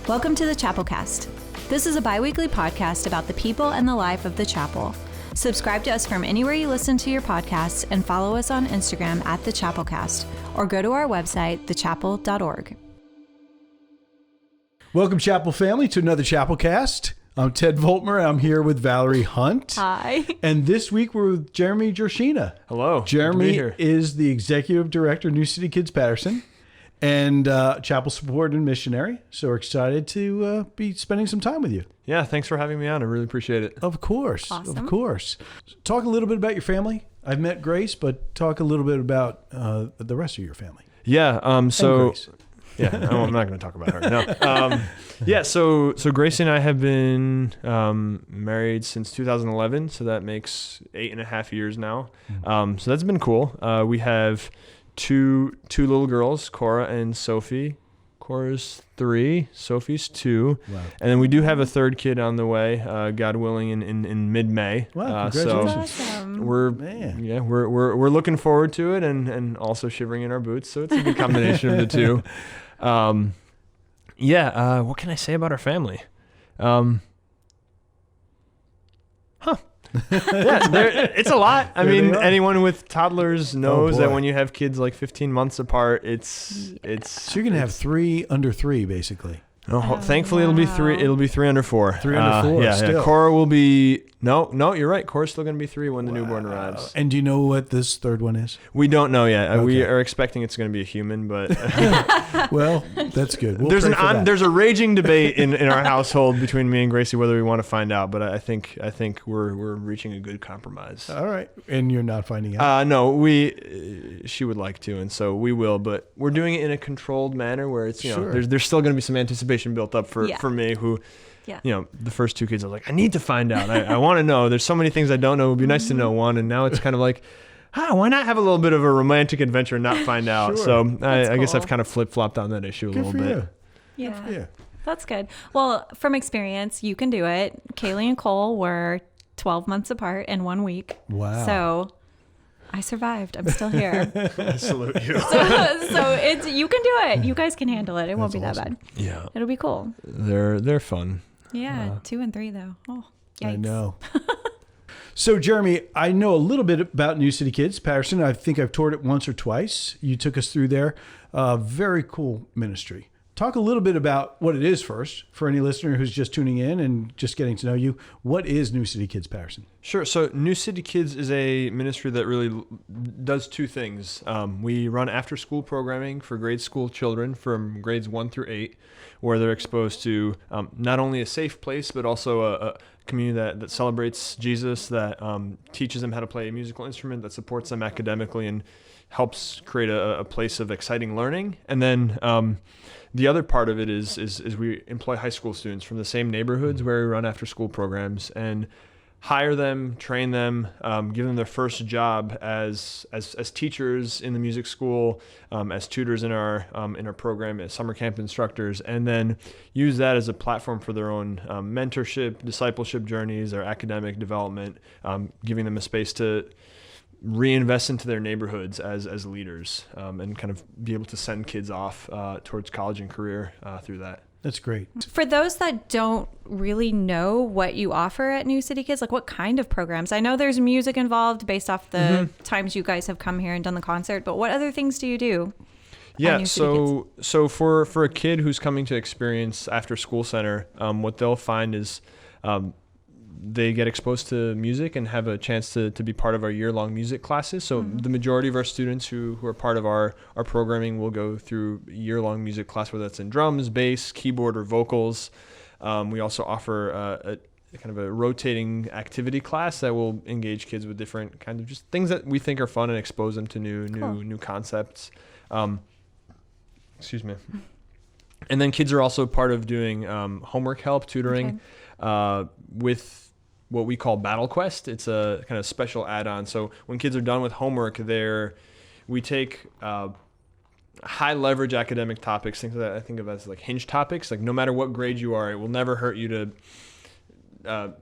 Welcome to the Chapelcast. This is a bi-weekly podcast about the people and the life of the chapel. Subscribe to us from anywhere you listen to your podcasts and follow us on Instagram at the Chapelcast or go to our website, thechapel.org. Welcome, Chapel family, to another Chapelcast. I'm Ted Voltmer. I'm here with Valerie Hunt. Hi. And this week we're with Jeremy Jerschina. Hello. Jeremy is the Executive Director of New City Kids Paterson and Chapel Support and Missionary. So we're excited to be spending some time with you. Yeah, thanks for having me on. I really appreciate it. Of course. Awesome. Of course. Talk a little bit about your family. I've met Grace, but talk a little bit about the rest of your family. Yeah. And Grace. Yeah, I'm not going to talk about her. No. Yeah. So Gracie and I have been married since 2011. So that makes 8.5 years now. So that's been cool. We have two little girls, Cora and Sophie. Cora's 3, Sophie's 2. Wow. And then we do have a third kid on the way, God willing, in mid-May. Wow, That's congratulations. awesome. We're looking forward to it and also shivering in our boots. So it's a good combination of the two. What can I say about our family? It's a lot. I mean, anyone with toddlers knows that when you have kids like 15 months apart, it's. So you're going to have 3 under 3, basically. No, thankfully it'll be 3. It'll be 3 under 4. 3 under 4. Yeah. Still. Cora will be no. You're right. Cora's still gonna be 3 when the newborn arrives. And do you know what this third one is? We don't know yet. Okay. We are expecting it's gonna be a human, but Well, that's good. We'll there's pray for that. there's a raging debate in our household between me and Gracie whether we want to find out. But I think we're reaching a good compromise. All right. And you're not finding out? No, she would like to, and so we will. But we're doing it in a controlled manner where it's Sure. there's still going to be some anticipation built up for me who. Yeah. The first 2 kids, I was like, I need to find out. I want to know. There's so many things I don't know. It would be nice to know one. And now it's kind of like, why not have a little bit of a romantic adventure and not find out? Sure. So I guess cool. I've kind of flip-flopped on that issue a Good little for bit. you. Yeah. Yeah. That's good. Well, from experience, you can do it. Kaylee and Cole were 12 months apart in 1 week. Wow. So I survived. I'm still here. I salute you. so it's you can do it. You guys can handle it. It won't be That's that bad. Yeah. It'll be cool. They're fun. Yeah, 2 and 3 though. Oh, yikes. I know. So, Jeremy, I know a little bit about New City Kids Paterson. I think I've toured it once or twice. You took us through there. Very cool ministry. Talk a little bit about what it is first for any listener who's just tuning in and just getting to know you. What is New City Kids Paterson? Sure. So New City Kids is a ministry that really does 2 things. We run after-school programming for grade school children from grades 1 through 8, where they're exposed to not only a safe place, but also a community that celebrates Jesus, that teaches them how to play a musical instrument, that supports them academically, and helps create a place of exciting learning. And then the other part of it is we employ high school students from the same neighborhoods where we run after school programs and hire them, train them, give them their first job as teachers in the music school, as tutors in our program, as summer camp instructors, and then use that as a platform for their own mentorship, discipleship journeys, their academic development, giving them a space to reinvest into their neighborhoods as leaders, and kind of be able to send kids off towards college and career through that. That's great. For those that don't really know what you offer at New City Kids, like what kind of programs? I know there's music involved based off the times you guys have come here and done the concert, but what other things do you do? Yeah, so for a kid who's coming to experience after school center, what they'll find is they get exposed to music and have a chance to be part of our year-long music classes. So the majority of our students who are part of our programming will go through year-long music class, whether that's in drums, bass, keyboard, or vocals. We also offer a kind of a rotating activity class that will engage kids with different kinds of just things that we think are fun and expose them to new concepts. Excuse me. And then kids are also part of doing homework help, tutoring with what we call Battle Quest. It's a kind of special add-on. So when kids are done with homework, we take high leverage academic topics, things that I think of as like hinge topics. Like no matter what grade you are, it will never hurt you to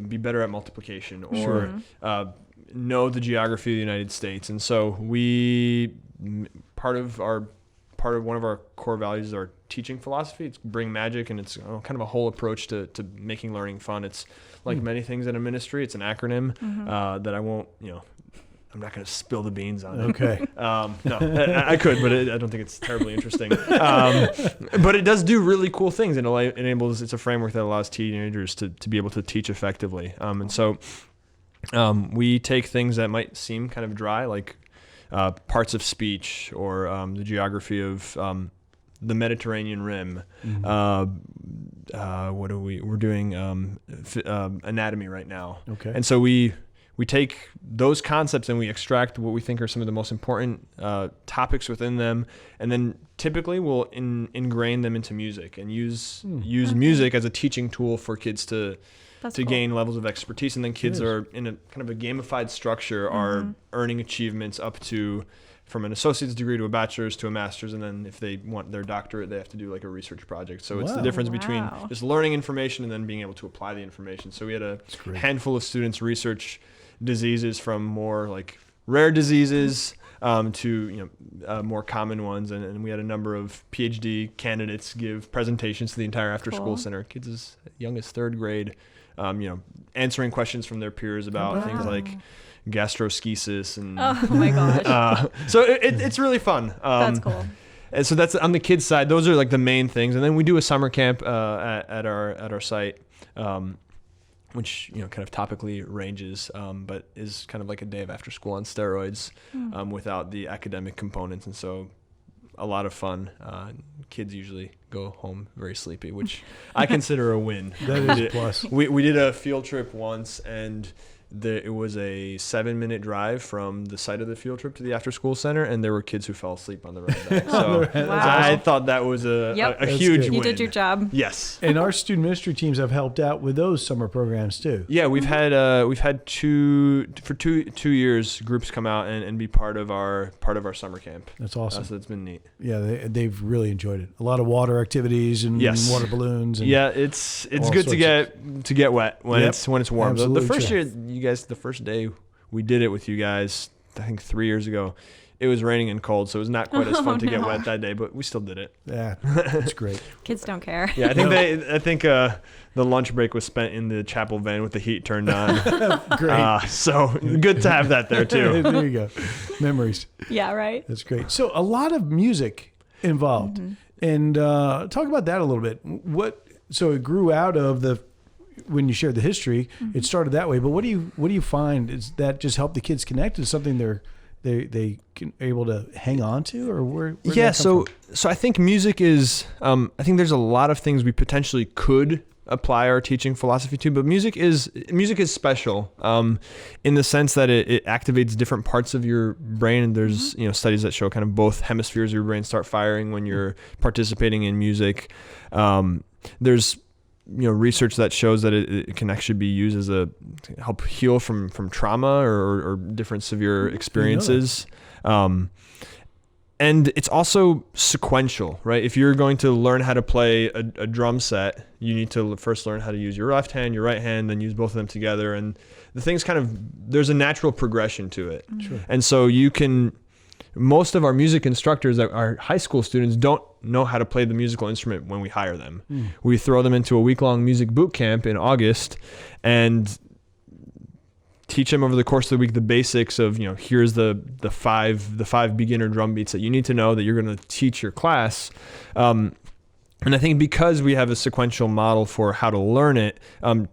be better at multiplication or know the geography of the United States. And so part of part of one of our core values is our teaching philosophy. It's bring magic, and it's kind of a whole approach to making learning fun. It's like many things in a ministry. It's an acronym that I won't, I'm not going to spill the beans on it. Okay. No, I could, but I don't think it's terribly interesting. But it does do really cool things. It's a framework that allows teenagers to be able to teach effectively. And so we take things that might seem kind of dry, like parts of speech or the geography of the Mediterranean Rim. We're doing anatomy right now. Okay. And so we take those concepts and we extract what we think are some of the most important topics within them, and then typically we'll ingrain them into music and use music as a teaching tool for kids to gain levels of expertise. And then kids are in a kind of a gamified structure, are earning achievements up to from an associate's degree to a bachelor's to a master's, and then if they want their doctorate, they have to do like a research project. So it's the difference between just learning information and then being able to apply the information. So we had a handful of students research diseases from more like rare diseases to more common ones, and we had a number of PhD candidates give presentations to the entire after-school center. Kids as young as third grade, answering questions from their peers about things like gastroschisis and oh my gosh. So it's really fun. That's cool. And so that's on the kids side. Those are like the main things, and then we do a summer camp at our site. Which kind of topically ranges, but is kind of like a day of after school on steroids, without the academic components, and so a lot of fun. Kids usually go home very sleepy, which I consider a win. That is a plus. We did a field trip once, and it was a 7-minute drive from the site of the field trip to the after-school center, and there were kids who fell asleep on the ride back. So I thought that was a huge win. You did your job. Yes. And our student ministry teams have helped out with those summer programs too. Yeah, we've had two years groups come out and be part of our summer camp. That's awesome. So it's been neat. Yeah, they've really enjoyed it. A lot of water activities and water balloons. And it's good to get wet when it's warm. Absolutely. The first year, the first day we did it with you guys, I think 3 years ago, it was raining and cold, so it was not quite as fun to get wet that day, but we still did it. Yeah, that's great. Kids don't care. Yeah, I think the lunch break was spent in the chapel van with the heat turned on. Great. So good to have that there too. There you go. Memories. Yeah, right. That's great. So a lot of music involved, and talk about that a little bit. So it grew out of when you shared the history, it started that way. But what do you find is that just help the kids connect to something they can able to hang on to, or where so I think music is I think there's a lot of things we potentially could apply our teaching philosophy to, but music is special in the sense that it activates different parts of your brain, and there's studies that show kind of both hemispheres of your brain start firing when you're participating in music. There's research that shows that it can actually be used as to help heal from trauma or different severe experiences. And it's also sequential, right? If you're going to learn how to play a drum set, you need to first learn how to use your left hand, your right hand, then use both of them together. And the thing's there's a natural progression to it. Sure. And so most of our music instructors that are high school students don't know how to play the musical instrument when we hire them. We throw them into a week-long music boot camp in August and teach them over the course of the week the basics of, here's the five beginner drum beats that you need to know that you're going to teach your class. And I think because we have a sequential model for how to learn it,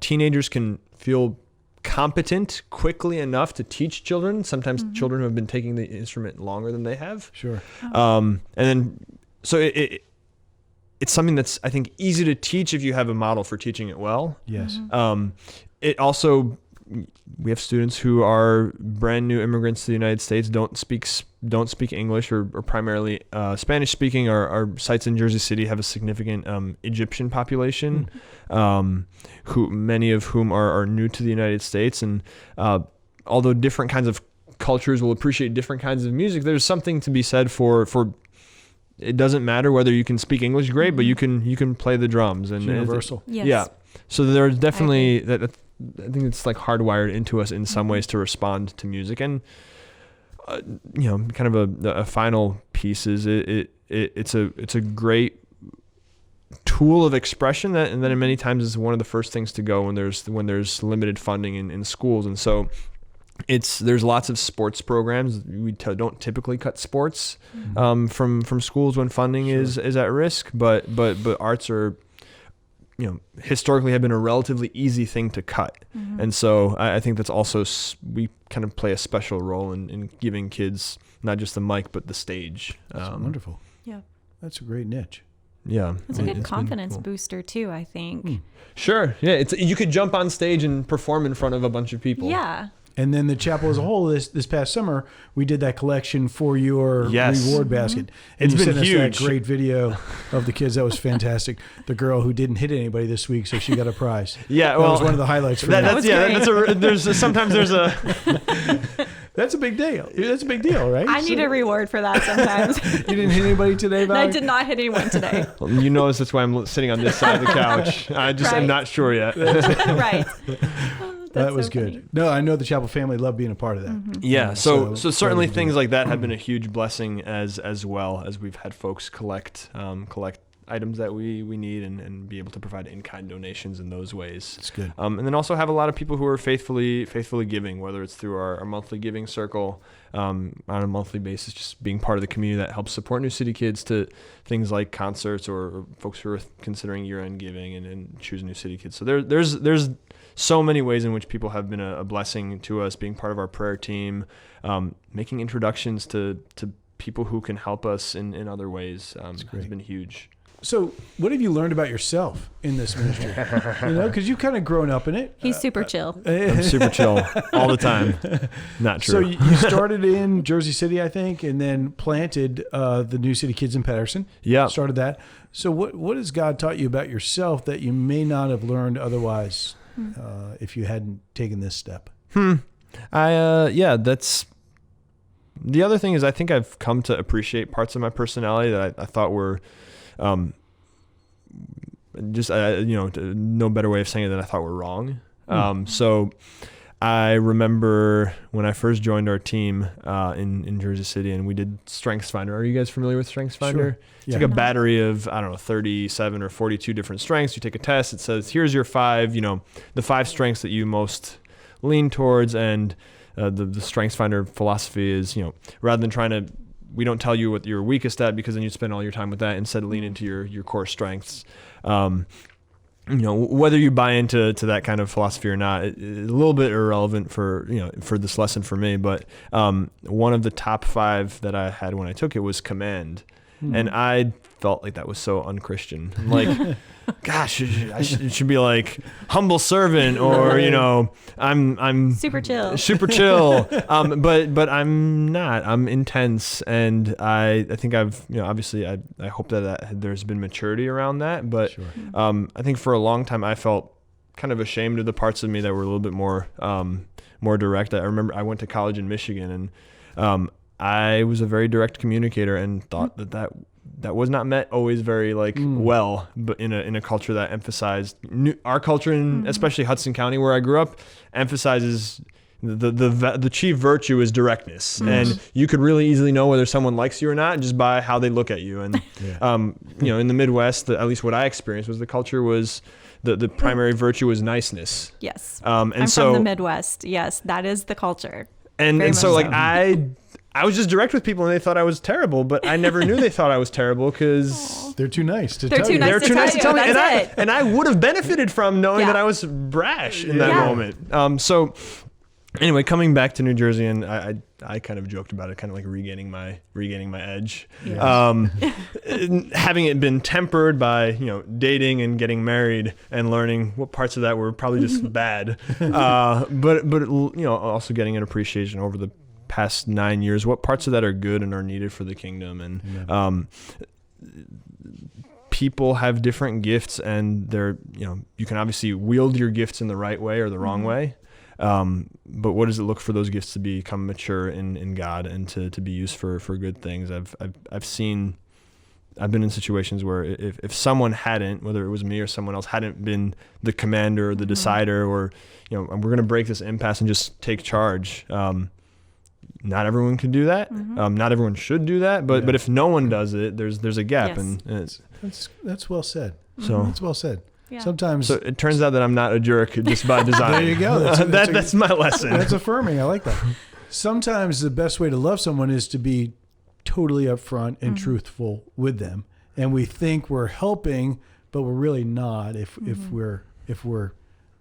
teenagers can feel competent quickly enough to teach children. Sometimes children who have been taking the instrument longer than they have. Sure. And then, so it's something that's, I think, easy to teach if you have a model for teaching it well. Yes. It also, we have students who are brand new immigrants to the United States, don't speak English or primarily Spanish speaking. Our sites in Jersey City have a significant Egyptian population, who many of whom are new to the United States. And although different kinds of cultures will appreciate different kinds of music, there's something to be said for it doesn't matter whether you can speak English great, but you can play the drums, and it's universal. Yes. Yeah. So there's definitely that. I think it's like hardwired into us in some ways to respond to music. And kind of a final piece is it's a great tool of expression and then many times is one of the first things to go when there's limited funding in schools. And so there's lots of sports programs. We don't typically cut sports from schools when funding is at risk, but arts are, historically have been a relatively easy thing to cut. And so I think that's also, we kind of play a special role in giving kids not just the mic, but the stage. That's wonderful. Yeah. That's a great niche. Yeah. It's a good confidence booster too, I think. Sure. Yeah. You could jump on stage and perform in front of a bunch of people. Yeah. And then the chapel as a whole, this past summer, we did that collection for your reward basket. And It's you been sent huge. us that great video of the kids. That was fantastic. The girl who didn't hit anybody this week, so she got a prize. Yeah, that well, was one of the highlights for me. Sometimes there's a. That's a big deal. That's a big deal, right? I need a reward for that sometimes. You didn't hit anybody today, Val? I did not hit anyone today. Well, you notice that's why I'm sitting on this side of the couch. I just am not sure yet. Right. That was so good. funny. No, I know the chapel family loved being a part of that. Yeah, so certainly that was things good. like that have been a huge blessing as well as we've had folks collect items that we need and be able to provide in-kind donations in those ways. That's good. And then also have a lot of people who are faithfully giving, whether it's through our monthly giving circle on a monthly basis, just being part of the community that helps support New City Kids, to things like concerts or folks who are considering year-end giving and choose New City Kids. So there's so many ways in which people have been a blessing to us, being part of our prayer team, making introductions to people who can help us in other ways has been huge. So what have you learned about yourself in this ministry? Because you've kind of grown up in it. He's super chill. I'm super chill all the time. Not true. So you started in Jersey City, I think, and then planted the New City Kids in Paterson. Yeah. Started that. So what has God taught you about yourself that you may not have learned otherwise if you hadn't taken this step? That's the other thing is I think I've come to appreciate parts of my personality that I thought were no better way of saying it, that I thought were wrong. So I remember when I first joined our team in Jersey City, and we did StrengthsFinder. Are you guys familiar with StrengthsFinder? Sure. It's like a battery of, 37 or 42 different strengths. You take a test. It says, here's your 5, the 5 strengths that you most lean towards. And the StrengthsFinder philosophy is, rather than we don't tell you what you're weakest at, because then you spend all your time with that. Instead, lean into your core strengths. Whether you buy into that kind of philosophy or not, it's a little bit irrelevant for this lesson for me. But one of the top 5 that I had when I took it was command. And I felt like that was so unchristian. Like, gosh, it should be like humble servant, or I'm Super chill. super chill. But I'm not. I'm intense, and I think I've obviously I hope that there's been maturity around that. But I think for a long time I felt kind of ashamed of the parts of me that were a little bit more direct. I remember I went to college in Michigan, and I was a very direct communicator, and thought that was not met always very well, but in a culture that emphasized our culture, and especially Hudson County where I grew up, emphasizes the chief virtue is directness, and you could really easily know whether someone likes you or not just by how they look at you. And in the Midwest, at least what I experienced was the culture was the primary virtue was niceness. Yes. And I'm so from the Midwest. Yes, that is the culture. And so much so. I was just direct with people, and they thought I was terrible, but I never knew they thought I was terrible, because they're too nice to They're tell too you. nice they're to too tell nice to you. tell me. That's And I would have benefited from knowing Yeah. that I was brash in that Yeah. moment. So anyway, coming back to New Jersey, and I kind of joked about it, kind of like regaining my edge. Having it been tempered by dating and getting married, and learning what parts of that were probably just bad, but also getting an appreciation over the past 9 years, what parts of that are good and are needed for the kingdom. And people have different gifts, and they're you can obviously wield your gifts in the right way or the wrong way. But what does it look for those gifts to become mature in God, and to be used for good things? I've been in situations where if someone hadn't, whether it was me or someone else, hadn't been the commander or the decider, or we're going to break this impasse and just take charge, not everyone can do that. Not everyone should do that. But if no one does it, there's a gap. Yes. And it's, That's well said. so That's well said. Yeah. Sometimes so it turns out that I'm not a jerk just by design. there you go. That's my lesson. That's affirming. I like that. Sometimes the best way to love someone is to be totally upfront and truthful with them. And we think we're helping, but we're really not if we're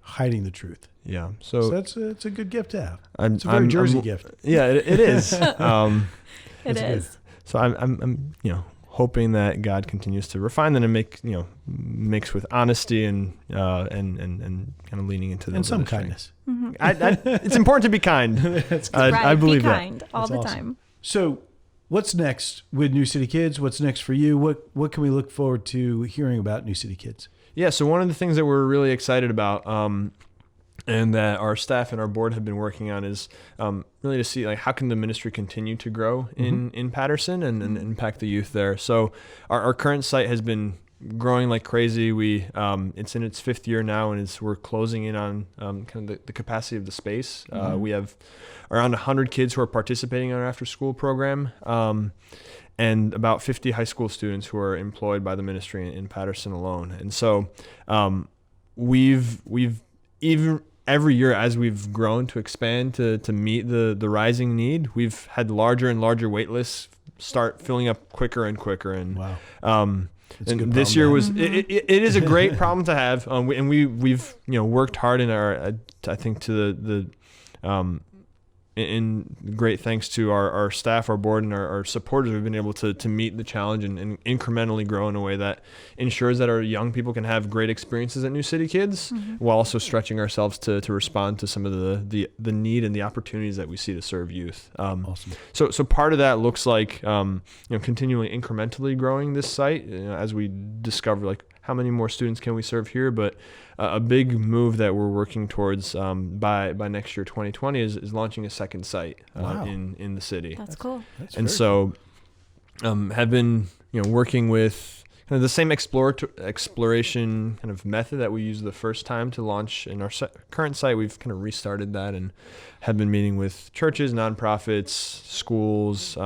hiding the truth. Yeah. So So it's a good gift to have. I'm, It's a very Jersey gift. Yeah, it is. It That's is. So I'm hoping that God continues to refine that and mix with honesty and kind of leaning into And those some other kindness. it's important to be kind. That's Right. I believe Be that. kind all That's the awesome. time. So what's next with New City Kids? What's next for you? What can we look forward to hearing about New City Kids? Yeah, so one of the things that we're really excited about and that our staff and our board have been working on is really to see how can the ministry continue to grow in Paterson and impact the youth there. So our current site has been growing like crazy. It's in its 5th year now, and we're closing in on kind of the capacity of the space. We have around 100 kids who are participating in our after-school program. And about 50 high school students who are employed by the ministry in Paterson alone. And so we've even every year as we've grown to expand to meet the rising need, we've had larger and larger wait lists start filling up quicker and quicker. And Wow. and this year was it is a great problem to have. We've worked hard in our I think to the in great thanks to our staff, our board, and our supporters, we've been able to meet the challenge and incrementally grow in a way that ensures that our young people can have great experiences at New City Kids, while also stretching ourselves to respond to some of the need and the opportunities that we see to serve youth. Awesome. So part of that looks like continually incrementally growing this site as we discover how many more students can we serve here, but a big move that we're working towards by next year, 2020, is launching a second site Wow. in the city. That's cool. That's And very so have been working with kind of the same exploration kind of method that we used the first time to launch in our current site. We've kind of restarted that and have been meeting with churches, nonprofits, schools,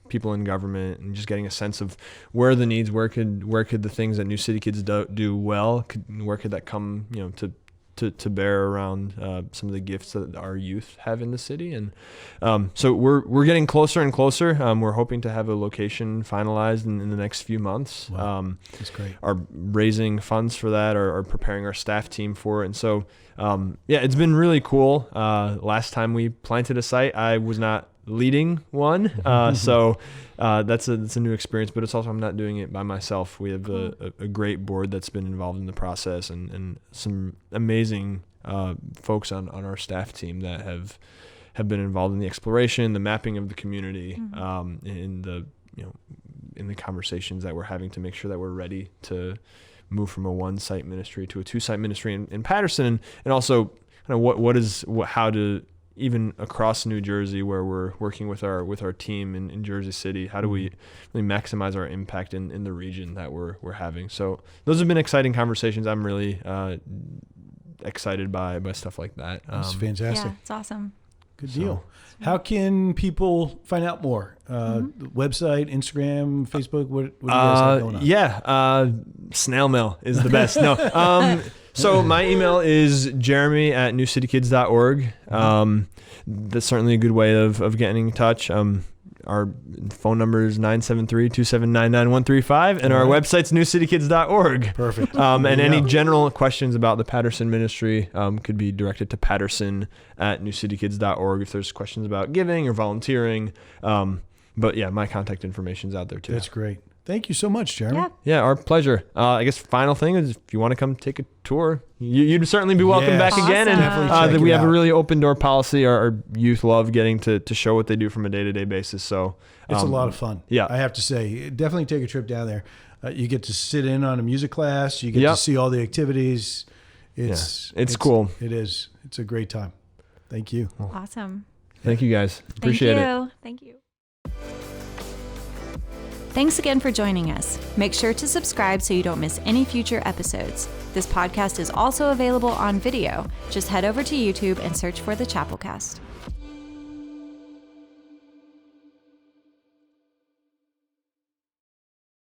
people in government, and just getting a sense of where are the needs, where could the things that New City Kids do well, where could that come to bear around some of the gifts that our youth have in the city. And so we're getting closer and closer. We're hoping to have a location finalized in the next few months. Wow. That's great. Are raising funds for that, or preparing our staff team for it. And so it's been really cool. Last time we planted a site, I was not leading one, so that's a new experience, but it's also I'm not doing it by myself. We have a great board that's been involved in the process, and some amazing folks on our staff team that have been involved in the exploration, the mapping of the community, in the conversations that we're having to make sure that we're ready to move from a one site ministry to a 2-site ministry in Paterson, and also kind of how to, even across New Jersey, where we're working with our team in Jersey City, how do we really maximize our impact in the region that we're having? So those have been exciting conversations. I'm really excited by stuff like that. That's fantastic. Yeah, it's awesome. Good deal. How can people find out more? Website, Instagram, Facebook? What do you guys have going on? Yeah, snail mail is the best. No. So my email is jeremy@newcitykids.org. That's certainly a good way of getting in touch. Our phone number is 973-279-9135, and our website's newcitykids.org. Perfect. And any general questions about the Paterson ministry could be directed to paterson@newcitykids.org if there's questions about giving or volunteering. But yeah, my contact information's out there too. That's great. Thank you so much, Jeremy. Yeah. Yeah, our pleasure. I guess final thing is, if you want to come take a tour, you'd certainly be welcome back Awesome. again. And Definitely check we it have out. a really open door policy. Our youth love getting to show what they do from a day-to-day basis. So It's a lot of fun. Yeah. I have to say, definitely take a trip down there. You get to sit in on a music class. You get Yep. to see all the activities. It's cool. It is. It's a great time. Thank you. Awesome. Thank you guys. Appreciate it. Thank you. Thanks again for joining us. Make sure to subscribe so you don't miss any future episodes. This podcast is also available on video. Just head over to YouTube and search for The Chapelcast.